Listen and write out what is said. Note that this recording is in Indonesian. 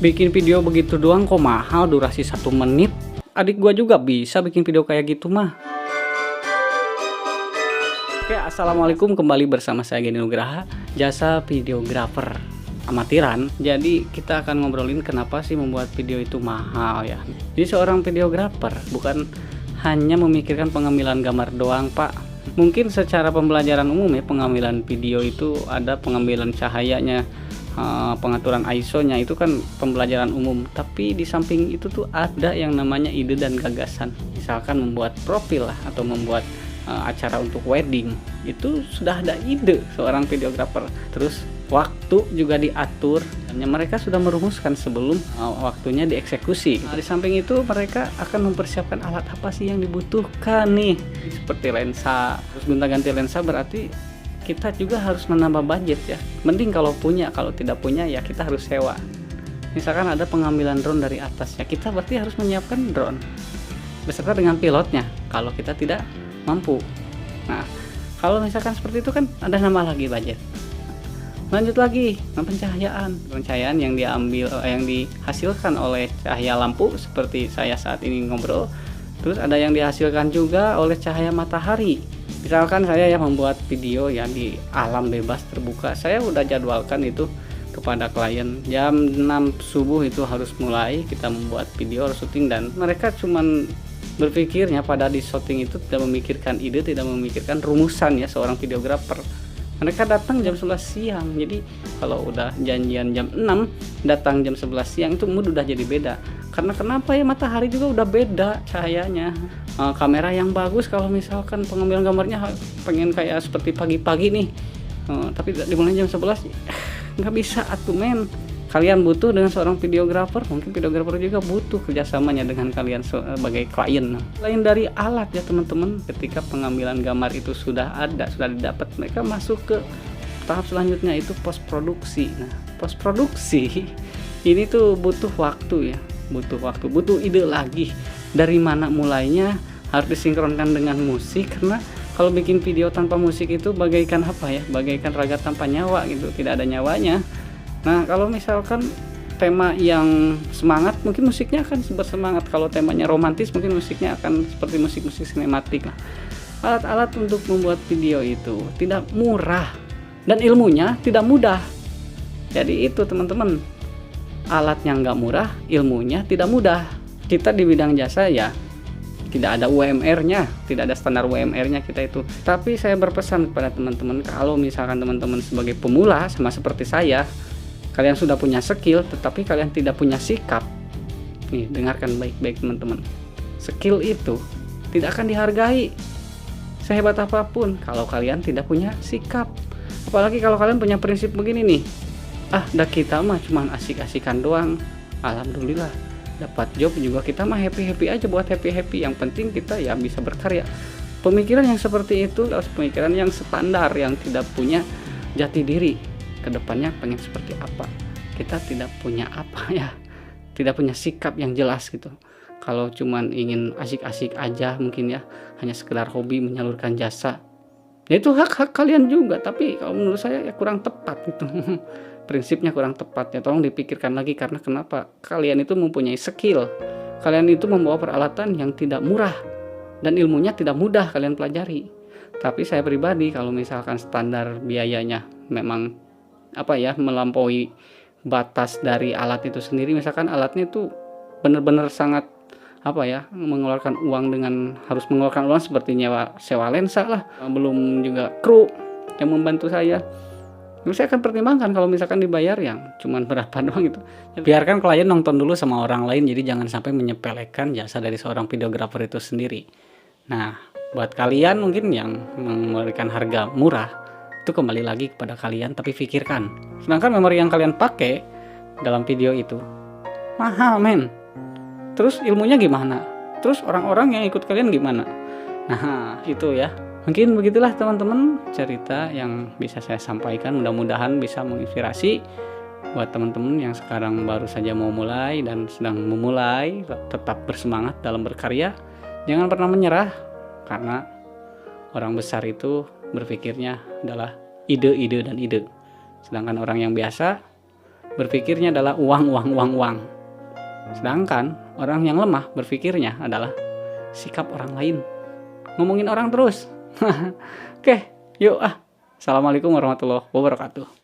Bikin video begitu doang kok mahal, durasi 1 menit. Adik gua juga bisa bikin video kayak gitu mah. Oke, assalamualaikum, kembali bersama saya Geni Nugraha, jasa videografer amatiran. Jadi kita akan ngobrolin kenapa sih membuat video itu mahal ya. Jadi seorang videografer bukan hanya memikirkan pengambilan gambar doang, Pak. Mungkin secara pembelajaran umum ya, pengambilan video itu ada pengambilan cahayanya, pengaturan ISO-nya, itu kan pembelajaran umum. Tapi di samping itu tuh ada yang namanya ide dan gagasan. Misalkan membuat profil lah, atau membuat acara untuk wedding, itu sudah ada ide seorang videografer. Terus waktu juga diatur, dan mereka sudah merumuskan sebelum waktunya dieksekusi. Di samping itu mereka akan mempersiapkan alat apa sih yang dibutuhkan nih, seperti lensa. Terus gonta-ganti lensa berarti kita juga harus menambah budget ya. Mending kalau punya, kalau tidak punya ya kita harus sewa. Misalkan ada pengambilan drone dari atas ya, kita berarti harus menyiapkan drone beserta dengan pilotnya kalau kita tidak mampu. Nah, kalau misalkan seperti itu kan ada nambah lagi budget. Lanjut lagi, pencahayaan yang yang dihasilkan oleh cahaya lampu seperti saya saat ini ngobrol. Terus ada yang dihasilkan juga oleh cahaya matahari. Misalkan saya ya membuat video yang di alam bebas terbuka, saya udah jadwalkan itu kepada klien jam 6 subuh itu harus mulai kita membuat video syuting, dan mereka cuman berpikirnya pada di syuting itu tidak memikirkan ide, tidak memikirkan rumusan ya seorang videografer. Mereka datang jam 11 siang. Jadi kalau udah janjian jam 6, datang jam 11 siang itu mood udah jadi beda. Karena kenapa ya, matahari juga udah beda cahayanya. Kamera yang bagus kalau misalkan pengambilan gambarnya pengen kayak seperti pagi-pagi nih, tapi dimulai jam 11, nggak bisa atuh men. Kalian butuh dengan seorang videografer, mungkin videografer juga butuh kerjasamanya dengan kalian sebagai klien. Lain dari alat ya teman-teman, ketika pengambilan gambar itu sudah ada, sudah didapat, mereka masuk ke tahap selanjutnya, itu post produksi. Nah, post produksi ini tuh butuh waktu ya, butuh ide lagi. Dari mana mulainya, harus disinkronkan dengan musik, karena kalau bikin video tanpa musik itu bagaikan apa ya, bagaikan raga tanpa nyawa gitu, tidak ada nyawanya. Nah, kalau misalkan tema yang semangat, mungkin musiknya akan bersemangat. Kalau temanya romantis, mungkin musiknya akan seperti musik-musik sinematik lah. Alat-alat untuk membuat video itu tidak murah, dan ilmunya tidak mudah. Jadi itu teman-teman, alatnya nggak murah, ilmunya tidak mudah. Kita di bidang jasa ya tidak ada UMR-nya, tidak ada standar UMR-nya kita itu. Tapi saya berpesan kepada teman-teman, kalau misalkan teman-teman sebagai pemula sama seperti saya, kalian sudah punya skill tetapi kalian tidak punya sikap. Nih, dengarkan baik-baik teman-teman. Skill itu tidak akan dihargai sehebat apapun kalau kalian tidak punya sikap. Apalagi kalau kalian punya prinsip begini nih, dah kita mah cuman asik-asikan doang, alhamdulillah dapat job juga kita mah happy-happy aja, buat happy-happy, yang penting kita ya bisa berkarya. Pemikiran yang seperti itu adalah pemikiran yang standar, yang tidak punya jati diri. Kedepannya pengen seperti apa, kita tidak punya apa ya, tidak punya sikap yang jelas gitu. Kalau cuman ingin asik-asik aja mungkin ya, hanya sekedar hobi menyalurkan jasa, ya itu hak kalian juga, tapi kalau menurut saya ya kurang tepat gitu. Prinsipnya kurang tepat ya, tolong dipikirkan lagi. Karena kenapa, kalian itu mempunyai skill, kalian itu membawa peralatan yang tidak murah, dan ilmunya tidak mudah kalian pelajari. Tapi saya pribadi, kalau misalkan standar biayanya memang melampaui batas dari alat itu sendiri, misalkan alatnya itu benar-benar sangat mengeluarkan uang, harus mengeluarkan uang seperti sewa lensa lah, belum juga kru yang membantu saya akan pertimbangkan. Kalau misalkan dibayar yang cuman berapa doang gitu, biarkan klien nonton dulu sama orang lain. Jadi jangan sampai menyepelekan jasa dari seorang videografer itu sendiri. Nah, buat kalian mungkin yang memberikan harga murah, itu kembali lagi kepada kalian, tapi pikirkan. Sedangkan memori yang kalian pakai dalam video itu mahal men. Terus ilmunya gimana? Terus orang-orang yang ikut kalian gimana? Nah, itu ya. Mungkin begitulah teman-teman cerita yang bisa saya sampaikan. Mudah-mudahan bisa menginspirasi buat teman-teman yang sekarang baru saja mau mulai dan sedang memulai. Tetap bersemangat dalam berkarya. Jangan pernah menyerah, karena orang besar itu berpikirnya adalah ide, dan ide. Sedangkan orang yang biasa berpikirnya adalah uang, uang, uang, uang. Sedangkan orang yang lemah berpikirnya adalah sikap orang lain. Ngomongin orang terus. Oke, yuk Assalamualaikum warahmatullahi wabarakatuh.